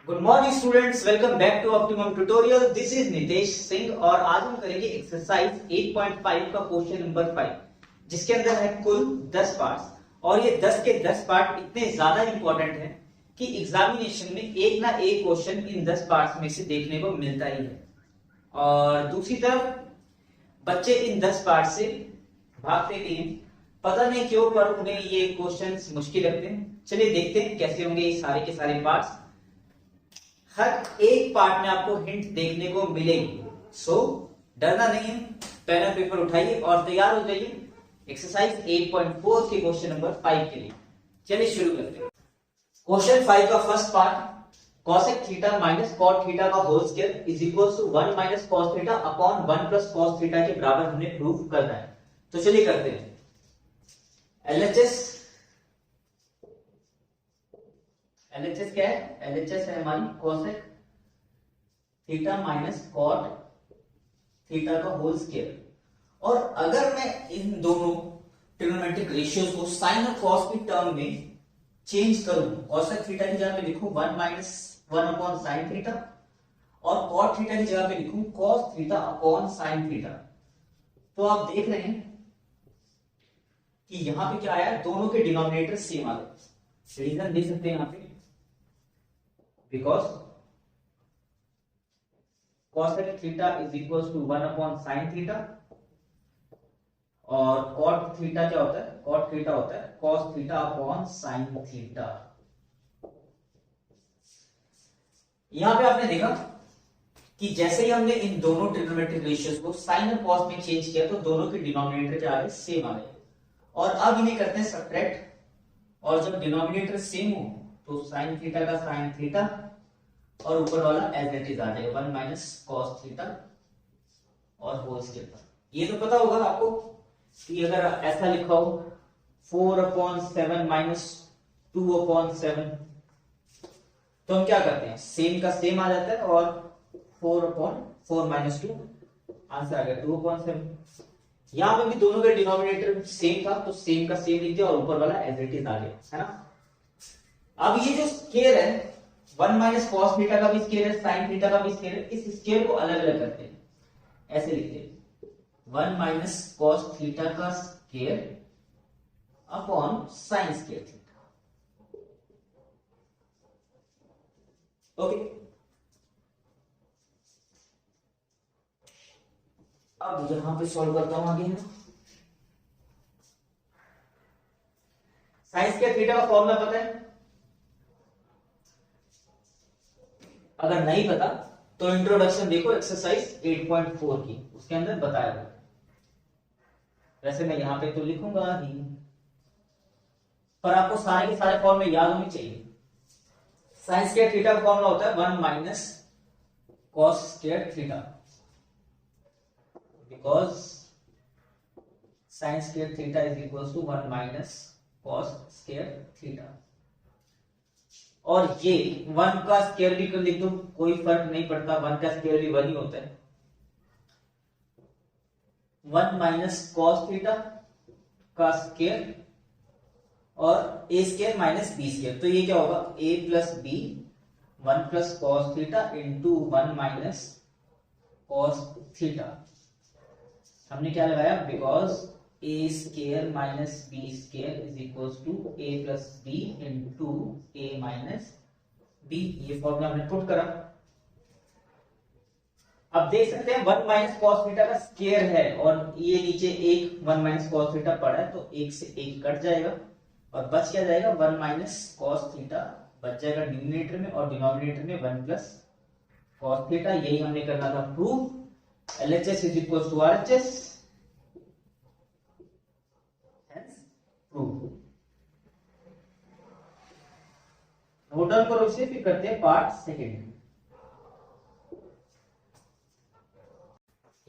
Good morning students, welcome back to Optimum Tutorial. This is Nitesh Singh और आज हम करेंगे एक्सरसाइज 8.5 का क्वेश्चन नंबर 5, जिसके अंदर है कुल 10 पार्ट्स। और ये 10 के 10 पार्ट इतने ज्यादा इंपॉर्टेंट हैं कि एग्जामिनेशन में एक ना एक क्वेश्चन इन 10 पार्ट्स में से देखने को मिलता ही है। और दूसरी तरफ बच्चे इन 10 पार्ट से भागते भी हैं, पता नहीं क्यों, पर उन्हें ये क्वेश्चंस मुश्किल लगते हैं। चलिए देखते हैं कैसे होंगे ये सारे के सारे पार्ट्स। हर एक पार्ट में आपको हिंट देखने को मिलेगी, सो डरना नहीं है। पेन और पेपर उठाइए और तैयार हो जाइए एक्सरसाइज 8.4 के क्वेश्चन नंबर 5 के लिए। चलिए शुरू करते हैं। क्वेश्चन 5 का first part, cosec theta minus cot theta का whole square is equal to 1 minus cos theta upon 1 plus cos theta के बराबर हमें प्रूव करना है। तो चलिए करते हैं। LHS क्या है? LHS है हमारी cosec theta minus cot theta का होल स्क्वायर। और अगर मैं इन दोनों ट्रिग्नोमेट्रिक रेशियोज को साइन और cos की टर्म में चेंज करूं, cosec थीटा की जगह पे लिखूं 1 माइनस 1 अपॉन साइन थीटा और cot थीटा की जगह पे लिखूं cos theta upon sine theta, तो आप देख रहे हैं कि यहां पे क्या आया, दोनों के डिनोमिनेटर सेम आ गए। रीजन दे सकते हैं यहां पे, because cosec theta is equal to 1 upon sine theta और cot थीटा क्या होता है? cot थीटा होता है cos theta upon sine theta. यहां पे आपने देखा कि जैसे ही हमने इन दोनों ट्रिग्नोमेट्रिक रेशियोज को साइन और cos में चेंज किया तो दोनों के डिनोमिनेटर क्या आ गए? सेम आ गए। और अब इन्हें करते हैं सब्ट्रैक्ट, और जब डिनोमिनेटर सेम हो तो साइन थीटा का साइन थीटा और ऊपर वाला एज इट इज आ जाएगा 1 माइनस cos थीटा और होल स्क्वायर। ये तो पता होगा आपको कि अगर ऐसा लिखा हो 4 अपॉन 7 माइनस 2 अपॉन 7, तो हम क्या करते हैं, सेम का सेम आ जाता है और 4 अपॉन 4 माइनस 2, आंसर आ गया 2 अपॉन 7। यहां पे भी दोनों के डिनोमिनेटर सेम था तो सेम का सेम लिख दिया और ऊपर वाला एज इट इज आ गया, है ना। अब ये जो स्क्वायर है 1 माइनस cos थीटा का भी स्क्वायर है, साइन थीटा का भी स्क्वायर है, इस स्क्वायर को अलग अलग करते हैं, ऐसे लिखते हैं 1 माइनस cos थीटा का square upon sine square theta. Okay, अब यहां पे सॉल्व करता हूं आगे है। साइन स्क्वायर थीटा का फॉर्मूला पता है? अगर नहीं पता तो इंट्रोडक्शन देखो एक्सरसाइज 8.4 की, उसके अंदर बताया हुआ। वैसे मैं यहां पे तो लिखूंगा ही, पर आपको सारे के सारे फॉर्मूले याद होने चाहिए। साइन स्क्वायर थीटा का फॉर्मूला होता है 1 minus cos square theta, because sine square theta is equal to 1 minus cos square theta. और ये 1 का स्क्वायर भी कर लिख दो, कोई फर्क नहीं पड़ता, 1 का स्क्वायर भी 1 ही होता है। 1 माइनस cos थीटा का स्क्वायर और a square minus B square, तो ये क्या होगा, a plus b 1 plus cos theta into 1 minus cos theta. हमने क्या लगाया, because a square minus B square is equal to a plus b into a minus b, ये formula हमने put करा। अब देख सकते हैं 1 माइनस cos थीटा का स्क्वायर है और ये नीचे एक 1 माइनस cos थीटा पड़ा है, तो एक से एक कट जाएगा और बच क्या जाएगा, 1 माइनस cos थीटा बच जाएगा न्यूमरेटर में और डिनोमिनेटर में 1 प्लस cos थीटा। यही हमने करना था prove. LHS is equal to RHS, note down करो इसे, फिर करते हैं पार्ट सेकंड।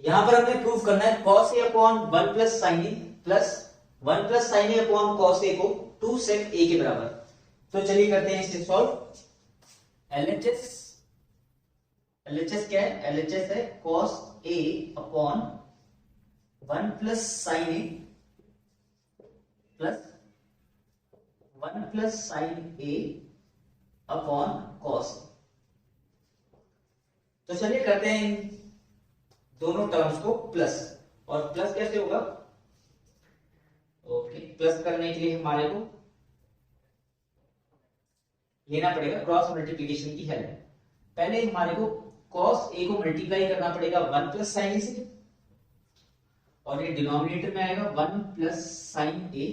यहां पर हमने प्रूव करना है cos a upon 1 plus sine A plus 1 plus sine A upon cos a को 2 sec a के बराबर। तो चलिए करते हैं इसे सॉल्व। LHS क्या है? LHS है cos a upon 1 plus sine A plus 1 plus sine A upon cos. तो चलिए करते हैं इन दोनों टर्म्स को प्लस। और प्लस कैसे होगा? ओके, प्लस करने के लिए हमारे को लेना पड़ेगा क्रॉस मल्टीप्लीकेशन की हेल्प। पहले हमारे को cos a को मल्टीप्लाई करना पड़ेगा 1 प्लस साइन ए से, और ये डिनोमिनेटर में आएगा 1 प्लस साइन ए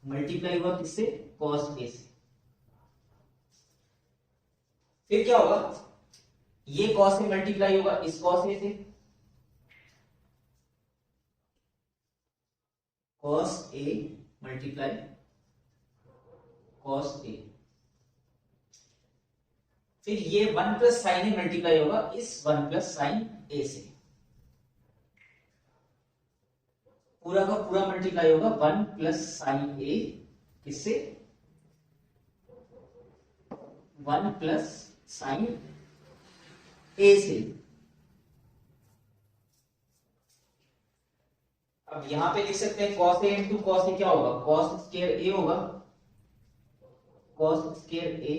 मल्टीप्लाई हुआ किससे? cos a से। फिर क्या होगा? ये cos a मल्टीप्लाई होगा इस cos a से, cos a multiply cos a। फिर ये 1 प्लस साइन ए मल्टीप्लाई होगा इस 1 प्लस साइन ए से, पूरा का पूरा मल्टीप्लाई होगा 1 प्लस साइन ए किससे? 1 प्लस साइन ए से। अब यहां पे लिख सकते हैं cos a into cos a क्या होगा? cos स्क्वायर a होगा, cos square a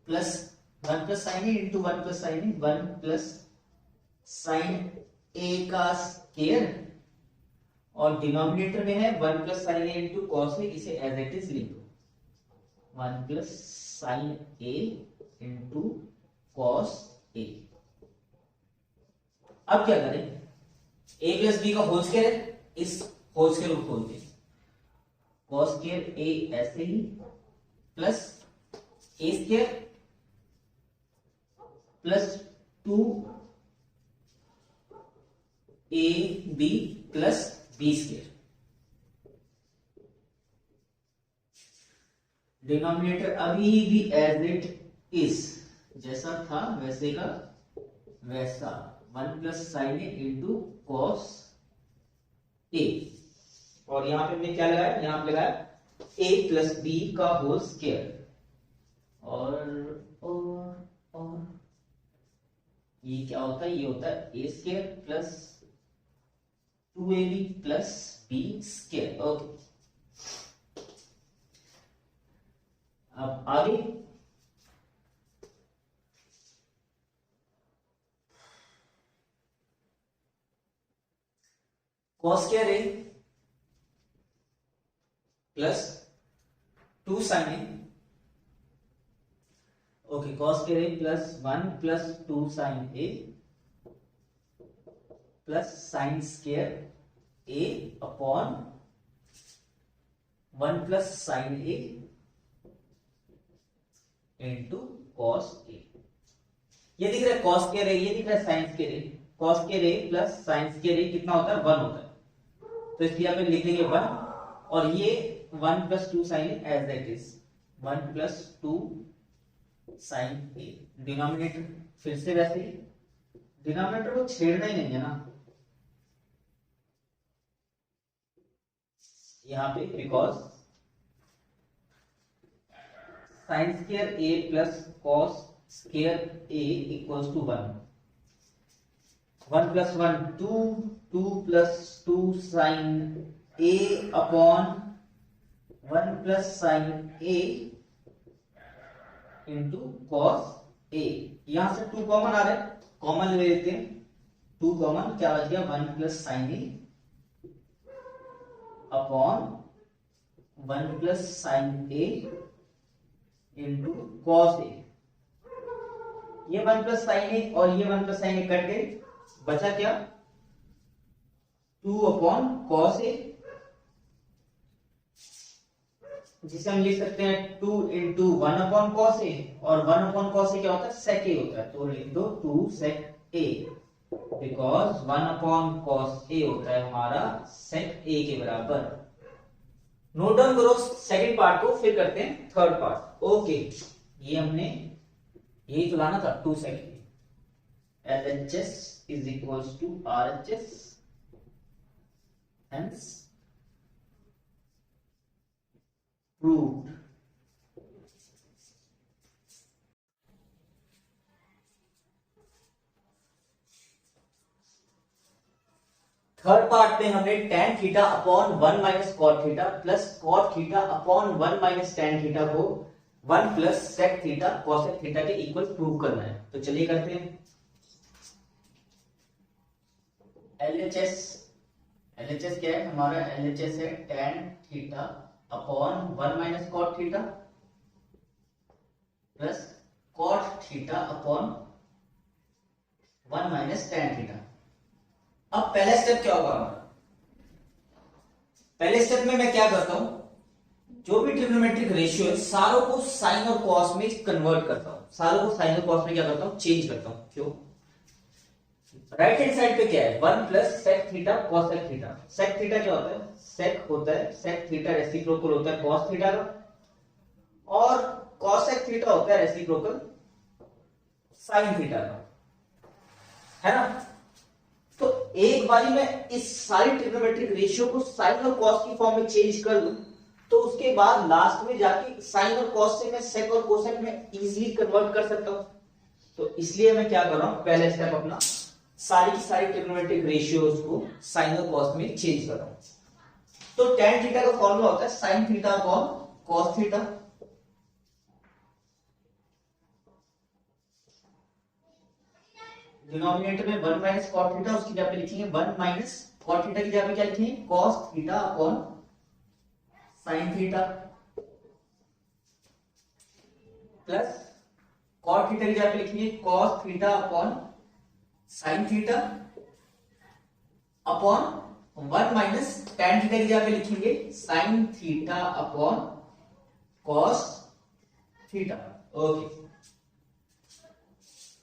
plus 1 plus sine A into 1 plus sine A, 1 plus sine A का स्क्वायर, और डिनोमिनेटर में है 1 plus sine A into cos A, इसे एज इट इज लिख दो 1 plus sine A into cos A. अब क्या करें? a प्लस बी का होल स्क्वायर, इस होल स्क्वायर को खोलते हैं, कॉस स्क्वायर ए ऐसे ही plus A square plus 2 A B plus B square. Denominator अभी भी एज इट इज, जैसा था वैसे का वैसा, 1 plus sine A into cos A. और यहां पे हमने क्या लगाया? यहां पे लगाया ए प्लस बी का होल स्क्वायर, और ये क्या होता है? ये होता है A square plus 2ab plus B square. Okay, अब आगे cos square A plus 2 sine A. Okay, cos square A plus 1 plus 2 sine A plus sine square A upon 1 plus sine A into cos ए। ये दिख रहा है cos square ए, ये दिख रहा है sine square A. cos square A plus sine square ए कितना होता है? 1 होता है, तो इसलिए आप लिख देंगे 1, और ये 1 plus 2 sine a as that is 1 plus 2 sine a. Denominator फिर से वैसे ही, डिनोमिनेटर को छेड़ना ही नहीं है ना यहां पे, because sine square A plus cos square A equals to 1। 1 plus 1 2, 2 plus 2 sine A upon 1 plus sine A into cos A. यहां से 2 कॉमन आ रहा है, कॉमन ले लेते हैं, 2 कॉमन, क्या बच गया? 1 plus sine A upon 1 plus sine A into cos ए। ये 1 प्लस साइन ए और ये 1 प्लस साइन ए कट गए, बचा क्या? 2 अपॉन कॉस ए, जिसे हम लिख सकते हैं 2 इंटू 1 अपॉन कॉस ए, और 1 अपॉन कॉस ए क्या होता है? सेक ए होता है, तो लिख दो 2 sec A, because 1 upon cos A होता है हमारा सेक ए के बराबर। नोट डाउन करो सेकंड पार्ट को, फिर करते हैं थर्ड पार्ट। ओके, ये हमने यही तो लाना था 2 sec a. LHS is equals to RHS, hence proved। Third part में हमने tan theta upon 1 minus cot theta plus cot theta upon 1 minus tan theta को 1 plus sec theta cosec theta के इक्वल प्रूव करना है। तो चलिए करते हैं। LHS क्या है हमारा? LHS है tan theta upon 1 minus cot theta plus cot theta upon 1 minus tan theta. अब पहला स्टेप क्या होगा हमारा? पहले स्टेप में मैं क्या करता हूं, जो भी ट्रिग्नोमेट्रिक रेशियो है सारों को साइन और कॉस में कन्वर्ट करता हूं, सारों को साइन और कॉस में क्या करता हूं? चेंज करता हूं। क्यों? राइट हैंड साइड पे क्या है? 1 plus sec theta cosec theta. Sec theta क्या होता है? सेक होता है, सेक थीटा रेसिप्रोकल होता है कॉस थीटा का, और कॉसेक थीटा होता है रेसिप्रोकल साइन थीटा का, है ना? तो एक बारी में इस सारी ट्रिग्नोमेट्रिक रेशियो को साइन और कॉस की फॉर्म में चेंज कर दूं, तो उसके बाद लास्ट में जाके साइन और कॉस से मैं सेक और कोसेक में इजीली कन्वर्ट कर सकता हूं। तो इसलिए मैं क्या कर रहा हूं, पहला स्टेप अपना सारी की सारी ट्रिग्नोमेट्रिक रेशियोज को साइन और कॉस में चेंज कर रहा हूं। तो tan थीटा का फॉर्मूला होता है sign theta upon cos theta, denominator में 1 माइनस कॉट थीटा, उसकी जगह पे लिखेंगे 1 माइनस कॉट थीटा की जगह पे क्या लिखेंगे? Cos theta upon sine theta plus cot theta की जगह पे लिखेंगे cos theta upon sine theta upon 1 minus tan theta की जगह पे लिखेंगे sine theta upon cos theta. Okay,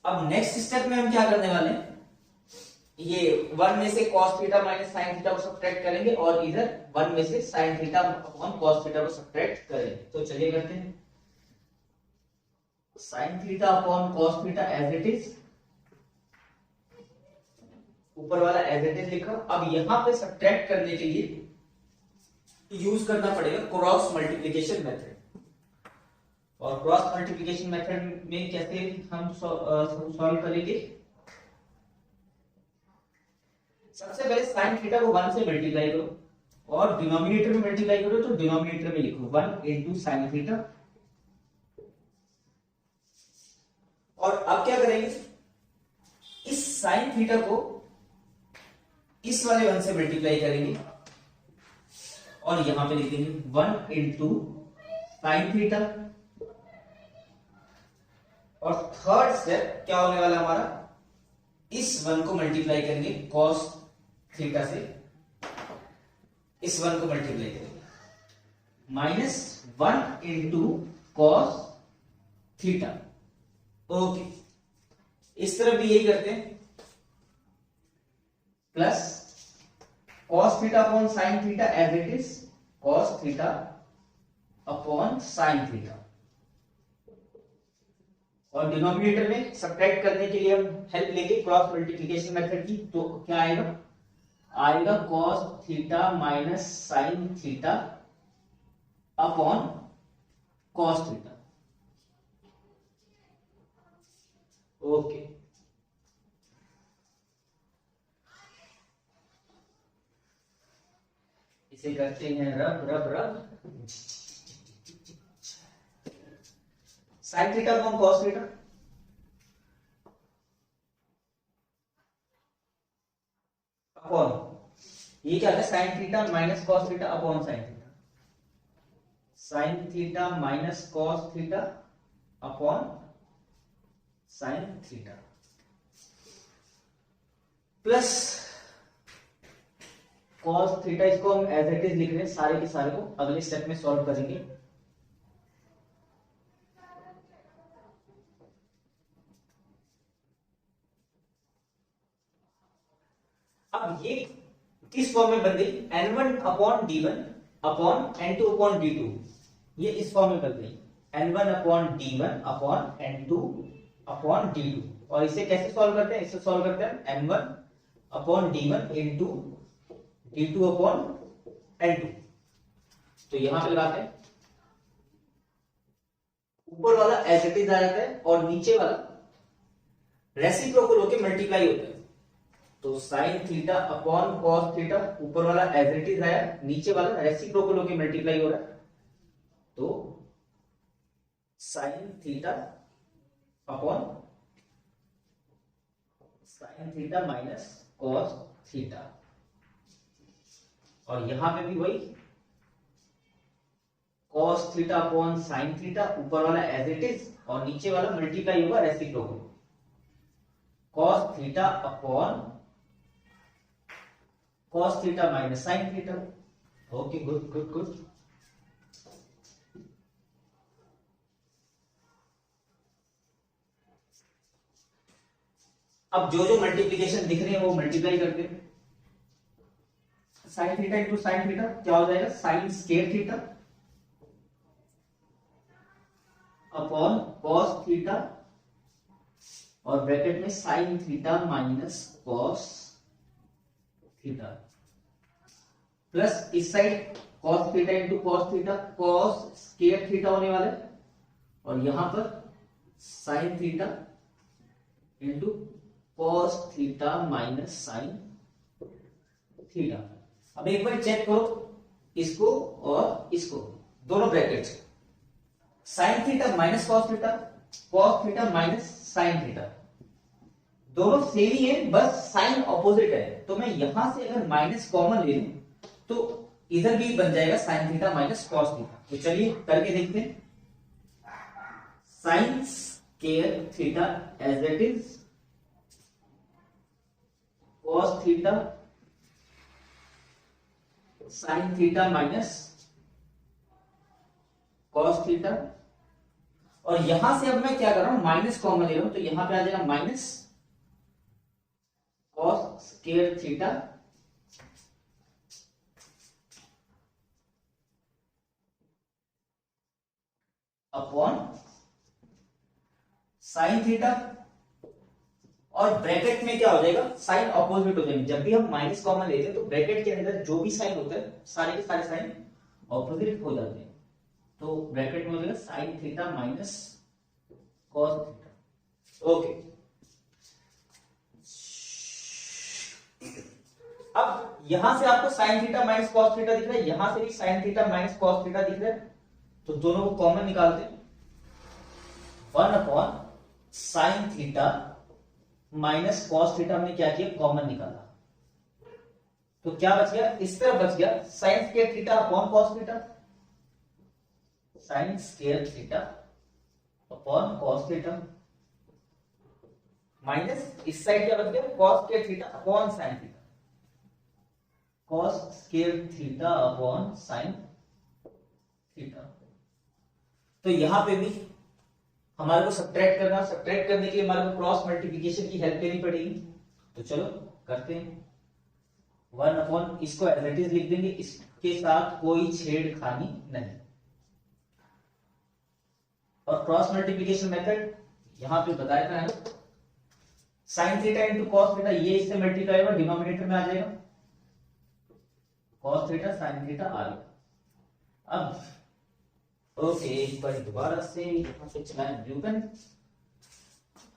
अब नेक्स्ट स्टेप में हम क्या करने वाले हैं, ये 1 में से cos theta minus sine theta को सब्ट्रैक्ट करेंगे और इधर 1 में से sine theta upon cos theta को सब्ट्रैक्ट करेंगे। तो चलिए करते हैं। Sine theta upon cos theta as it is, ऊपर वाला एज इट इज लिखा। अब यहां पे सब्ट्रैक्ट करने के लिए यूज करना पड़ेगा क्रॉस मल्टीप्लिकेशन मेथड। और क्रॉस मल्टीप्लिकेशन मेथड में कैसे हम सॉल्व करेंगे? सबसे पहले साइन थीटा को 1 से मल्टीप्लाई करो और डिनोमिनेटर में मल्टीप्लाई करो, तो डिनोमिनेटर में लिखो 1 इंटू साइन थीटा। और अब क्या करेंगे, इस साइन थीटा को इस वाले 1 से मल्टीप्लाई करेंगे और यहां पे लिखेंगे 1 इंटू साइन थीटा। और थर्ड स्टेप क्या होने वाला हमारा, इस 1 को मल्टीप्लाई करेंगे cos थीटा से, इस 1 को मल्टीप्लाई करेंगे minus 1 into cos theta. Okay, इस तरफ भी यही करते हैं, plus cos theta upon sine theta as it is cos theta upon sine theta. और डिनोमिनेटर में सब्ट्रैक्ट करने के लिए हम हेल्प लेंगे क्रॉस मल्टीप्लिकेशन मेथड की। तो क्या आएगा cos theta minus sine theta upon cos theta. Okay, इसे करते हैं रब रब रब। Sign theta upon cos theta, upon ये क्या है, sign theta minus cos theta upon sine theta, sine theta minus cos theta upon sine theta plus cos theta. इसको हम एज इट इज लिख रहे हैं, सारे के सारे को अगले स्टेप में सॉल्व करेंगे। अब ये किस फॉर्म में बन गई, n1 upon d1 upon n2 upon d2, ये इस फॉर्म में बन गई n1 upon d1 upon n2 upon d2। और इसे कैसे सॉल्व करते हैं, इसे सॉल्व करते हैं n1 upon d1 into d2 upon n2। तो यहां पे लगाते हैं, ऊपर वाला एज इट इज आ जाता है और नीचे वाला रेसिप्रोकल होकर मल्टीप्लाई होता है। तो sign theta upon cos theta, ऊपर वाला एज इट इज आया, नीचे वाला रेसिप्रोकल होके मल्टीप्लाई हो रहा है, तो sign theta upon sine theta minus cos theta, और यहां पे भी वही cos theta upon sine theta, ऊपर वाला एज इट इज और नीचे वाला मल्टीप्लाई होगा reciprocal, cos theta upon cos theta minus sine theta. Okay, good good good. अब जो जो मल्टीप्लीकेशन दिख रहे हैं वो मल्टीप्लाई करते हैं। Sine theta into sine theta क्या हो जाएगा, sine square theta upon cos theta, और ब्रैकेट में sine theta minus cos theta, plus इस side cos theta into cos theta, cos square theta होने वाला है, और यहां पर sine theta into cos theta minus sine theta. अब एक बार चेक करो इसको और इसको, दोनों bracket, sine theta minus cos theta minus sine theta, दोनों सेम ही है, बस साइन ऑपोजिट है। तो मैं यहां से अगर माइनस कॉमन ले लूं तो इधर भी बन जाएगा sine theta minus cos theta. तो चलिए करके देखते हैं। Sine square theta as it is, cos theta sine theta minus cos theta, और यहां से अब मैं क्या कर रहा हूं, माइनस कॉमन ले रहा हूं, तो यहां पे आ जाएगा minus cos square theta upon sine theta, और ब्रैकेट में क्या हो जाएगा, साइन ऑपोजिट हो जाएंगे। जब भी हम माइनस कॉमन लेते हैं तो ब्रैकेट के अंदर जो भी साइन होता है सारे के सारे साइन ऑपोजिट हो जाते हैं, तो ब्रैकेट में हो जाएगा sine theta minus cos theta. Okay, अब यहां से आपको sign theta minus cos theta दिख रहा है, यहां से भी sign theta minus cos theta दिख रहा है, तो दोनों को कॉमन निकालते हैं। 1 upon sine theta minus cos theta हमने क्या किया, कॉमन निकाला, तो क्या बच गया, इस तरफ बच गया sign square theta upon cos theta, sine square theta upon cos theta, minus इस साइड क्या बच गया, cos square theta upon sine theta, cos square theta upon sine theta. तो यहां पे भी हमारे को सब्ट्रैक्ट करना, सब्ट्रैक्ट करने के लिए हमारे को क्रॉस मल्टीप्लिकेशन की हेल्प लेनी पड़ेगी, तो चलो करते हैं। 1 अपॉन, इसको एज इट इज लिख देंगे, इसके साथ कोई छेड़खानी नहीं, और क्रॉस मल्टीप्लिकेशन मेथड यहां पे बताया था, है sign theta into cos theta, ये इससे मल्टीप्लाई होगा, डिनोमिनेटर में आ जाएगा, कॉस थीटा साइन थीटा आ गया। अब ओके, एक बार दोबारा से यहां पे चलाएं ब्लू पेन,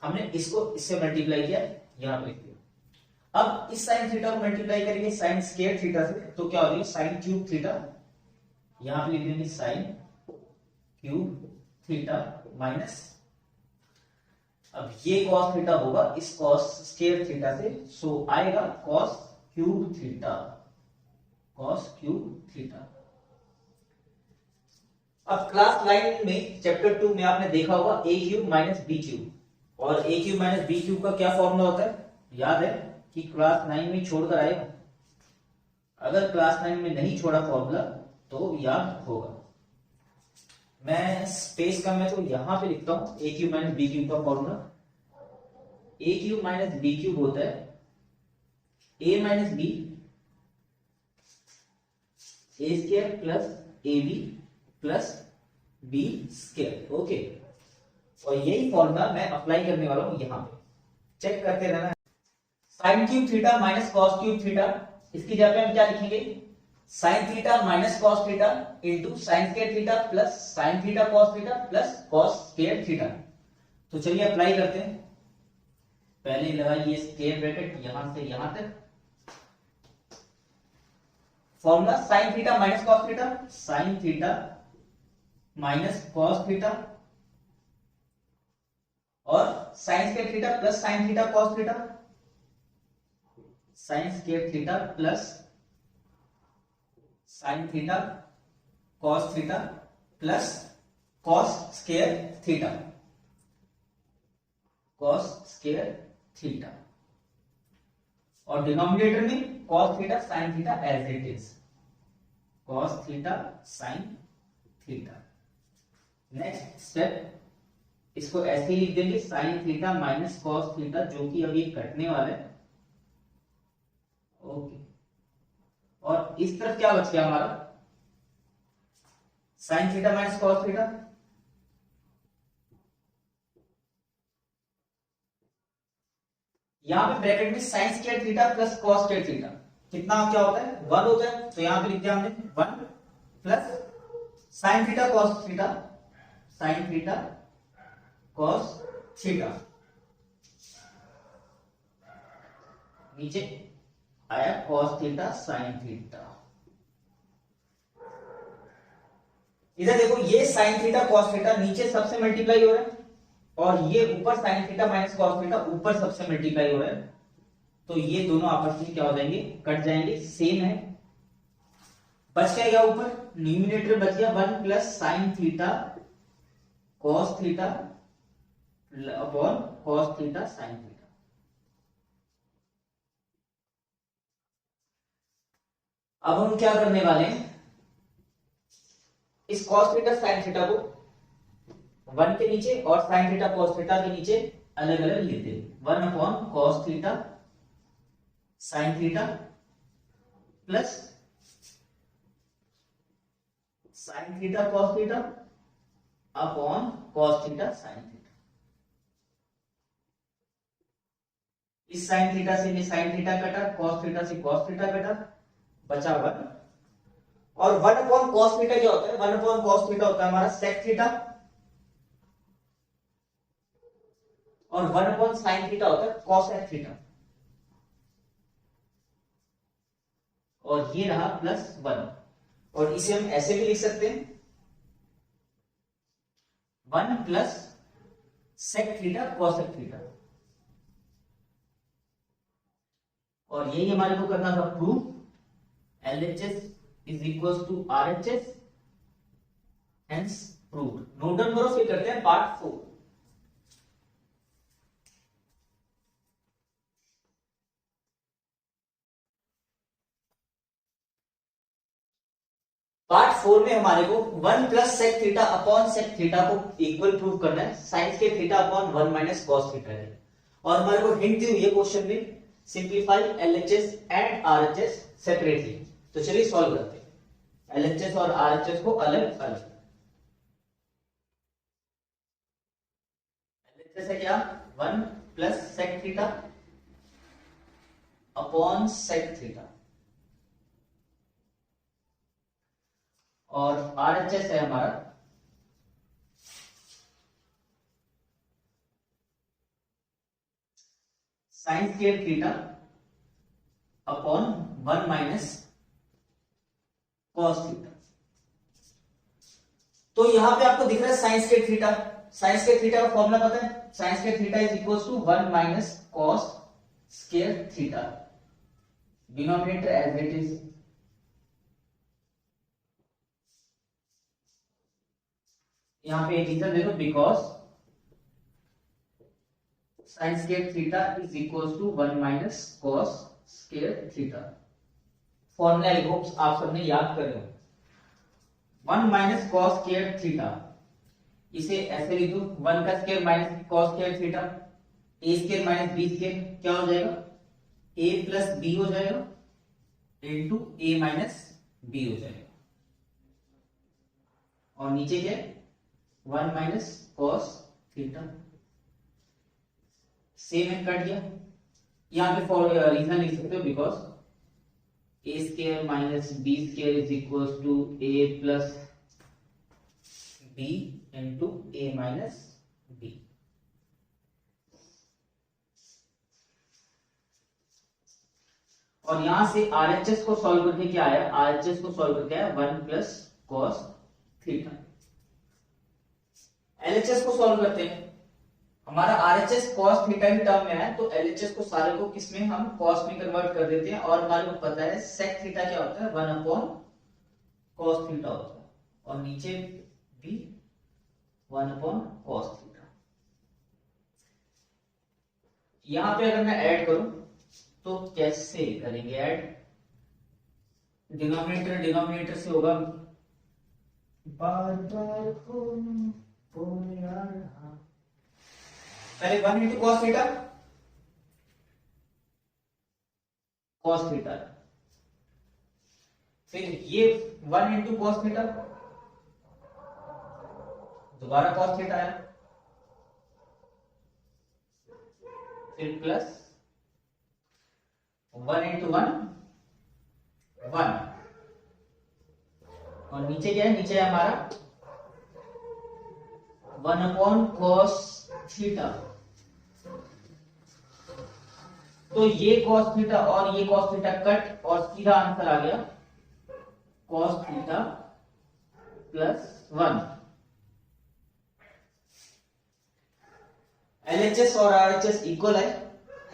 हमने इसको इससे मल्टीप्लाई किया, यहां पे लिख दिया। अब इस साइन थीटा को मल्टीप्लाई करेंगे साइन स्क्वायर थीटा से, तो क्या हो जाएगा, साइन क्यूब थीटा, यहां पे लिख देंगे साइन क्यूब थीटा माइनस, अब ये कॉस थीटा होगा इस कॉस स्क्वायर थीटा से, सो आएगा cos cube theta, cos cube theta. अब क्लास 9 में चैप्टर 2 में आपने देखा होगा a cube minus B cube, और a cube minus B cube का क्या फॉर्मूला होता है, याद है कि क्लास 9 में छोड़कर आएगा, अगर क्लास 9 में नहीं छोड़ा फॉर्मूला तो याद होगा। मैं स्पेस कम है तो यहां पे लिखता हूं a cube minus B cube का formula, a cube minus B cube होता है a minus B A square plus A B plus B square. Okay, और यही फॉर्मूला मैं अप्लाई करने वाला हूं यहां पे, चेक करते रहना। Sine cube theta minus cos cube theta, इसकी जगह पे हम क्या लिखेंगे, sine theta minus cos theta into sign square theta plus sine theta cos theta plus cos square theta. तो चलिए अप्लाई करते हैं। पहले लगाइए स्क्वायर ब्रैकेट यहां से यहां तक। Formula sine theta minus cos theta, sine theta minus cos theta और sine square theta plus sine theta cos theta, sine square theta plus sine theta cos theta plus cos square theta, cos square theta और denominator में cos theta sine theta as it is, cos theta sine theta. Next step, इसको ऐसे ही लिख देंगे sine theta minus cos theta, जो कि अभी कटने वाला है। ओके, और इस तरफ क्या बच गया हमारा, sign theta minus cos theta, यहां पे ब्रैकेट में sign square theta plus cos square theta कितना क्या होता है, 1 होता है। तो यहां पे लिख दिया हमने 1 plus sine theta cos theta, sine theta cos theta, नीचे आया कॉस थीटा साइन थीटा। इधर देखो ये साइन थीटा कॉस थीटा नीचे सबसे मल्टीप्लाई हो रहा है और ये ऊपर sign theta minus cos theta ऊपर सबसे मल्टीप्लाई हो रहा है, तो ये दोनों आपस में क्या हो जाएंगे, कट जाएंगे, सेम है। बच क्या ऊपर, न्यूमिनेटर बच गया 1 plus sine theta cos theta upon cos theta sine theta. अब हम क्या करने वाले हैं, इस कॉस थीटा साइन थीटा को 1 के नीचे और साइन थीटा कॉस थीटा के नीचे अलग अलग लिख दे, 1 upon cos theta sine theta plus sine theta cos theta upon cos theta sine theta. इस साइन थीटा से साइन थीटा कटा, कॉस थीटा से कॉस थीटा कटा, बचा 1 और 1 अपॉन कॉस थीटा क्या होता है, 1 अपॉन कॉस थीटा होता है हमारा सेक थीटा और 1 अपॉन साइन थीटा होता है कॉसेक थीटा, और ये रहा प्लस 1 और इसे हम ऐसे भी लिख सकते हैं 1 plus sec theta cosec theta, और यही हमारे को करना था proof LHS is equal to RHS, hence prove. Note down करो, फिर करते हैं पार्ट 4। पार्ट 4 में हमारे को 1 plus sec theta upon sec theta को इक्वल प्रूव करना है साइन के theta upon 1 minus cos theta के, और हमारे को हिंट दी हुई है क्वेश्चन में simplify LHS and RHS separately. तो चलिए सॉल्व करते हैं LHS और RHS को अलग अलग। LHS है क्या, 1 plus sec theta upon sec theta, और RHS है हमारा sine square theta upon 1 minus cos theta. तो यहां पे आपको दिख रहा है sine square theta, sine square theta का फॉर्मूला पता है, sine square theta is equal to 1 minus cos square theta, denominator as it is, यहां पे रीजन देखो because sine square theta is equal to 1 minus cos square theta. Formula I hope आप सबने याद कर लो, 1 माइनस कॉस स्क्वायर थीटा, इसे ऐसे लिख दो 1 का square minus cos square theta, A square minus B square क्या हो जाएगा, ए प्लस बी हो जाएगा इंटू ए माइनस बी हो जाएगा, और नीचे क्या 1 माइनस कॉस थीटा, सेम है कट गया। यहां पे फॉर रीजन लिख सकते हो because a square minus B square is equal to a plus b into a minus b. और यहां से आरएचएस को सॉल्व करके क्या आया, आरएचएस को सॉल्व करके आया 1 प्लस कॉस थीटा। एलएचएस को सॉल्व करते हैं, हमारा आरएचएस कॉस थीटा की टर्म में है, तो एलएचएस को सारे को किस में हम कॉस में कन्वर्ट कर देते हैं, और हमारे को पता है सेक थीटा क्या होता है 1 अपॉन कॉस थीटा होता है, और नीचे भी 1 अपॉन कॉस थीटा। यहां पे अगर मैं ऐड करूं तो कैसे करेंगे ऐड, डिनोमिनेटर डिनोमिनेटर से होगा, बार बार पहले 1 into cos theta, cos theta, फिर ये 1 इंटू कॉस थीटा, दोबारा कॉस थीटा आया, फिर प्लस 1 इंटू 1 1, और नीचे क्या है, नीचे है हमारा 1 अपॉन कॉस थीटा। तो ये कॉस थीटा और ये कॉस थीटा कट, और सीधा आंसर आ गया कॉस थीटा प्लस 1। एलएचएस और आरएचएस इक्वल है,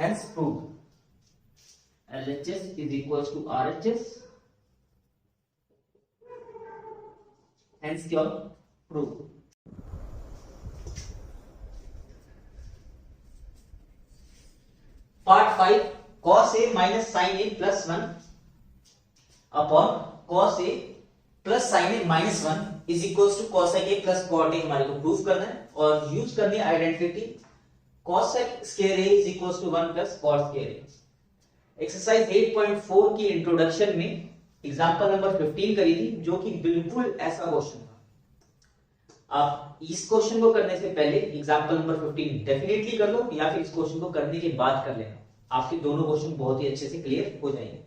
hence prove LHS is equal to RHS, hence क्या prove. Part 5, cos a minus sine a plus 1 upon cos a plus sine a minus 1 is equal to cosec a plus cot a हमारे को prove करना है, और use करनी है identity cosec square a is equal to 1 plus cot square a। Exercise 8.4 की introduction में example number 15 करी थी, जो कि बिल्कुल ऐसा क्वेश्चन था। आप इस क्वेश्चन को करने से पहले एग्जांपल नंबर 15 डेफिनेटली कर लो, या फिर इस क्वेश्चन को करने के बाद कर लेना, आपके दोनों क्वेश्चन बहुत ही अच्छे से क्लियर हो जाएंगे।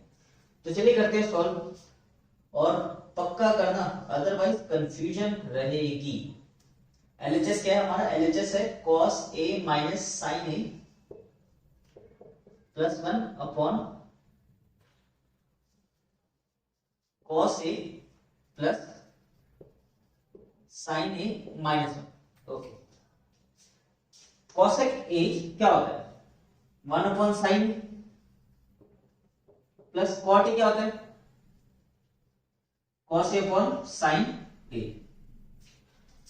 तो चलिए करते हैं सॉल्व, और पक्का करना अदरवाइज कंफ्यूजन रहेगी। एलएचएस क्या है हमारा, एलएचएस है cos a minus sine a plus 1 upon cos a plus sine a minus 1। Okay, cosec a क्या होता है 1 upon sine plus cot a क्या होता है cos a upon sine a।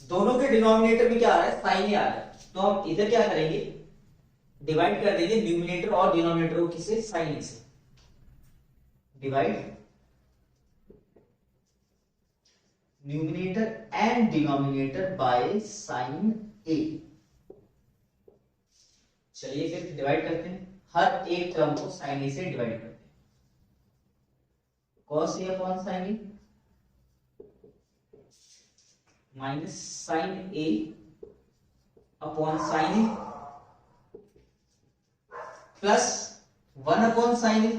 दोनों के डिनोमिनेटर में क्या आ रहा है, साइन a आ रहा है, तो हम इधर क्या करेंगे, डिवाइड कर देंगे न्यूमिनेटर और डिनोमिनेटर को किससे, साइन a से। Divide numerator and denominator by sine a। चलिए फिर डिवाइड करते हैं, हर एक टर्म को साइन a से डिवाइड करते हैं। cos a upon sine a minus sine a upon sine a plus 1 upon sine a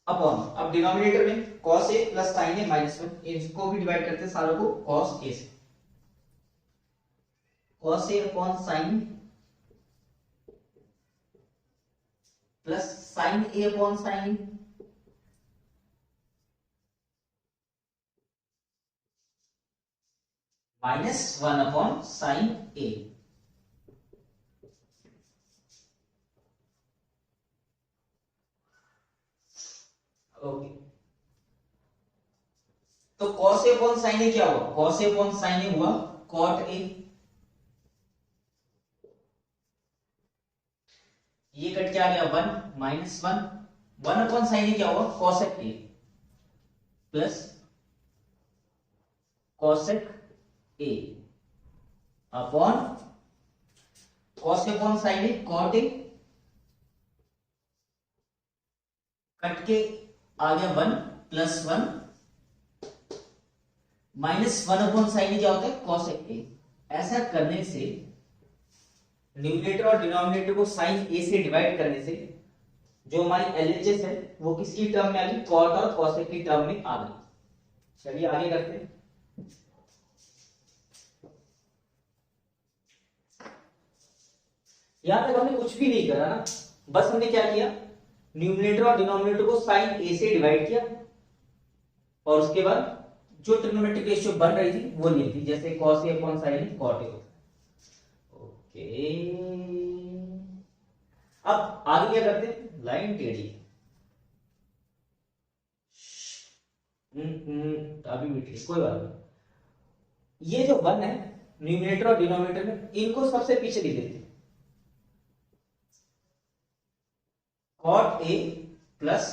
upon, अब डिनोमिनेटर में cos a plus sine a minus 1, इसको भी डिवाइड करते हैं सारों को cos a से। cos a upon sine plus sine a upon sign minus 1 upon sine a। Okay, तो cos a upon sine a क्या हुआ, cos a upon sine a हुआ cot a, ये कट क्या आ गया 1 माइनस 1, 1 अपॉन साइन a क्या हुआ cosec a plus cosec a upon cos a upon sine a cot a, cut के आ गया 1 plus 1 minus 1 upon sine a क्या होता है cosec a। ऐसा करने से न्यूमिनेटर और डिनोमिनेटर को साइन a से डिवाइड करने से जो हमारी एलएचएस है वो किसकी टर्म में आ गई, कॉट और cosec की टर्म में आ गई। चलिए आगे करते हैं। यहां तक हमने कुछ भी नहीं करा ना, बस हमने क्या किया, न्यूमरेटर और डिनोमिनेटर को साइन ए से डिवाइड किया और उसके बाद जो ट्रिग्नोमेट्रिक रेशियो बन रही थी वो लिख दी, जैसे cos a upon sin a cot a। Okay, अब आगे क्या करते हैं, लाइन टेढ़ी, अभी भी ठीक, कोई बात नहीं। ये जो वन है न्यूमरेटर और डिनोमिनेटर में, इनको सबसे पीछे लिख देते हैं, cot a plus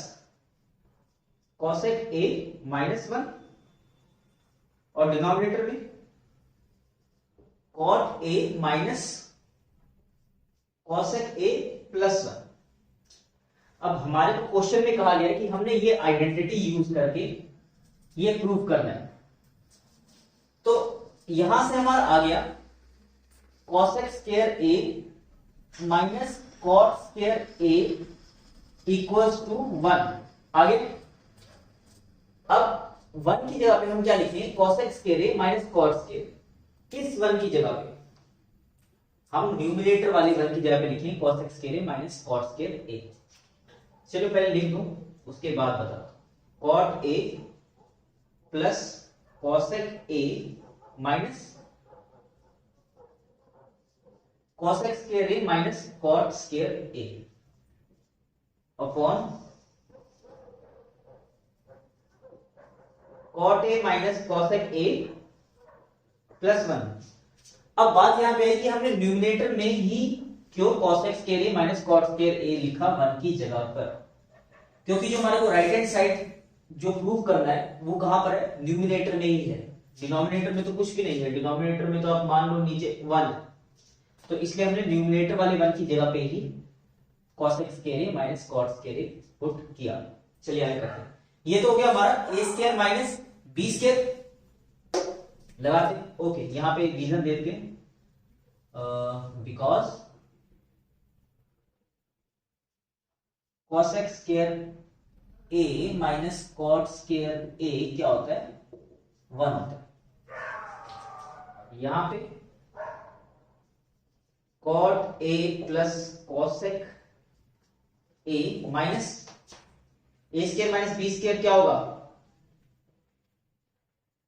cosec a minus 1 और डिनोमिनेटर में cot a minus cosec a plus 1। अब हमारे को क्वेश्चन में कहा गया है कि हमने ये आइडेंटिटी यूज करके ये प्रूव करना है, तो यहां से हमारा आ गया cosec square a minus cot square a equals to 1। आगे अब 1 की जगह पे हम क्या लिखेंगे, cosec square a minus cot square. किस 1 की जगह पे, हम न्यूमरेटर वाले 1 की जगह पे लिखेंगे cosec square a minus cot square a। चलो पहले लिख दूं, उसके बाद बता, cot a plus cosec a minus cosec square a minus cot square a upon cot a minus cosec a plus 1। अब बात यहां पे है कि हमने न्यूमरेटर में ही क्यों cosec square a minus cot square a लिखा 1 की जगह पर, क्योंकि जो हमारे को राइट हैंड साइड जो प्रूव करना है वो कहां पर है, न्यूमरेटर में ही है, डिनोमिनेटर में तो कुछ भी नहीं है। डिनोमिनेटर में तो आप मान लो नीचे 1 है, तो इसलिए हमने न्यूमरेटर वाले 1 की जगह पे ही cosec square a minus cot square a put किया। चलिए आगे करते हैं। ये तो हो गया हमारा a square minus b square, लगाते हैं। ओके, यहां पे रीजन देते हैं, because cosec square a minus cot square a क्या होता है, 1 होता है। यहां पे cot a plus cosec a minus a square minus b square क्या होगा,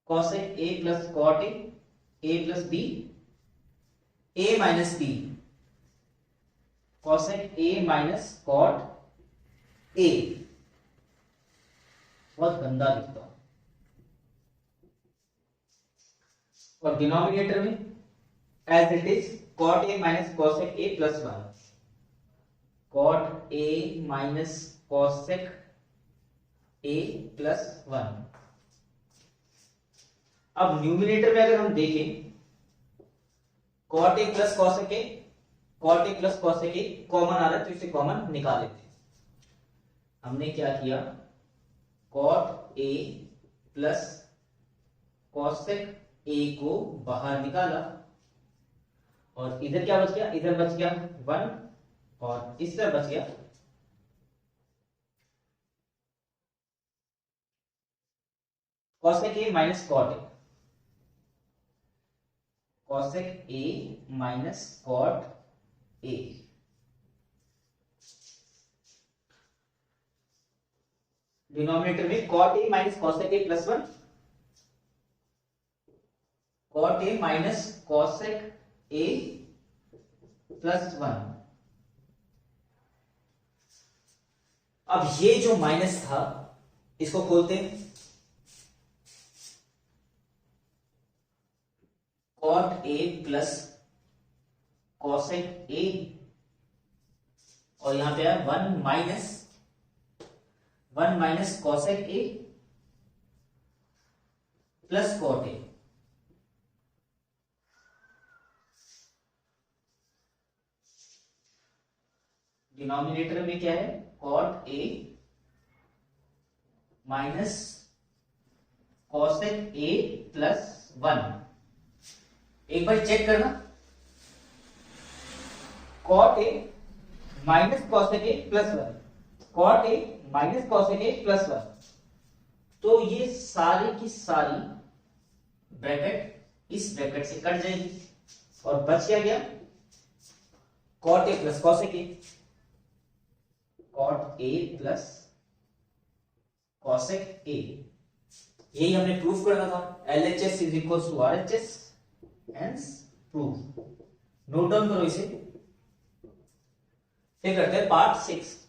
cosec a plus cot a plus b, a minus b, cosec a minus cot a। बहुत गंदा दिखता है। और डिनोमिनेटर में as it is cot a minus cosec a plus 1, cot a minus cosec a plus 1। अब numerator में अगर हम देखें, cot a plus cosec a, cot a plus cosec a common आ रहा है, तो इसे कॉमन निकाल लेते हैं। हमने क्या किया, cot a plus cosec a को बाहर निकाला और इधर क्या बच गया, इधर बच गया 1 और इस तरफ बच गया cosec a minus cot a, cosec a minus cot a। Denominator में cot a minus cosec a plus 1, cot a minus cosec a plus 1। अब ये जो माइनस था इसको खोलते हैं, cot a plus cosec a और यहां पे है 1 minus cosec a plus cot a। Denominator में क्या है, cot a minus cosec a plus 1। एक बार चेक करना, cot a minus cosec a plus 1, cot a minus cosec a plus 1। तो ये सारी की सारी ब्रैकेट इस ब्रैकेट से कट जाएगी और बच क्या गया, cot a plus cosec a, cot a plus cosec a, यही हमने प्रूफ करना था। LHS is equal to RHS, hence proof. Note down करो इसे। फिर करते हैं पार्ट 6।